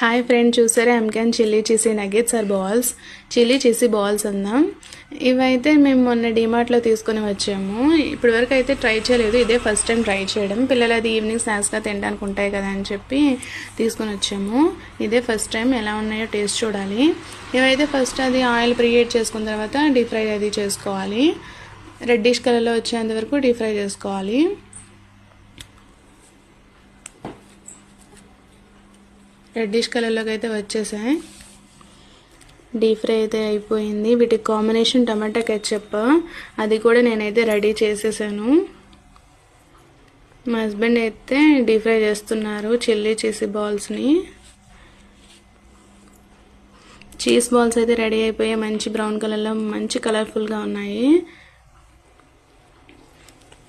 Hi friend, చూసారా ఎంకాన్ chilli cheesy nuggets are balls, chilli cheesy balls అందాం. ఇవైతే మేము మొన్న డిమార్ట్లో తీసుకొని వచ్చాము. ఇప్పటి వరకు అయితే ట్రై చేయలేదు, ఇదే ఫస్ట్ టైం ట్రై చేయడం. పిల్లలు అది ఈవినింగ్ స్నాక్స్గా తినడానికి ఉంటాయి కదా అని చెప్పి తీసుకొని వచ్చాము. ఇదే ఫస్ట్ టైం, ఎలా ఉన్నాయో టేస్ట్ చూడాలి. ఇవైతే ఫస్ట్ అది ఆయిల్ ప్రీహీట్ చేసుకున్న తర్వాత డీప్ ఫ్రై అది చేసుకోవాలి. రెడ్డిష్ కలర్లో వచ్చేంత వరకు డీప్ ఫ్రై చేసుకోవాలి. రెడ్డిష్ కలర్లోకి అయితే వచ్చేసాయి. డీప్ ఫ్రై అయితే అయిపోయింది. వీటికి కాంబినేషన్ టమాటా కెచప్, అది కూడా నేనైతే రెడీ చేసేసాను. మా హస్బెండ్ అయితే డీప్ ఫ్రై చేస్తున్నారు చిల్లీ చీజ్ బాల్స్ని. చీజ్ బాల్స్ అయితే రెడీ అయిపోయాయి. మంచి బ్రౌన్ కలర్లో మంచి కలర్ఫుల్గా ఉన్నాయి.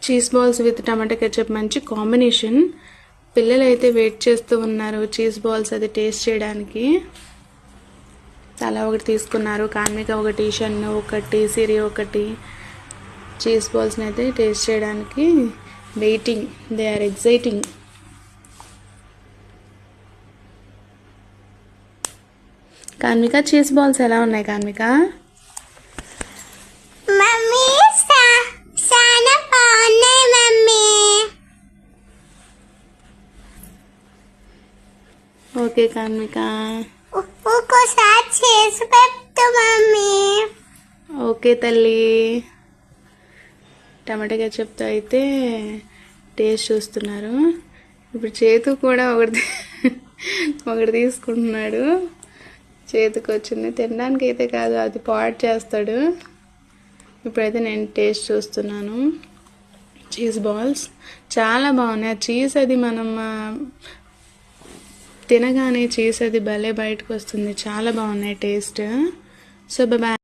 Cheese balls with tomato ketchup మంచి కాంబినేషన్. పిల్లలు అయితే వెయిట్ చేస్తూ ఉన్నారు చీజ్ బాల్స్ అది టేస్ట్ చేయడానికి. చాలా ఒకటి తీసుకున్నారు. కార్మిక ఒకటి, షన్ను ఒకటి, సిరి ఒకటి. చీజ్ బాల్స్ని అయితే టేస్ట్ చేయడానికి waiting. They are exciting. Karmika, cheese balls ఎలా ఉన్నాయి కార్మిక? ఓకే కార్మిక, ఓకే తల్లి. టమాటా కెచప్తో అయితే టేస్ట్ చూస్తున్నారు. ఇప్పుడు చేతు కూడా ఒకటి తీసుకుంటున్నాడు. చేతికి వచ్చింది, తినడానికి అయితే కాదు, అది పాడు చేస్తాడు. ఇప్పుడైతే నేను టేస్ట్ చూస్తున్నాను. చీజ్ బాల్స్ చాలా బాగున్నాయి. చీజ్ అది మనం తినగానే చీజ్ అది భలే బయటకు వస్తుంది. చాలా బాగున్నాయి టేస్ట్. So bye.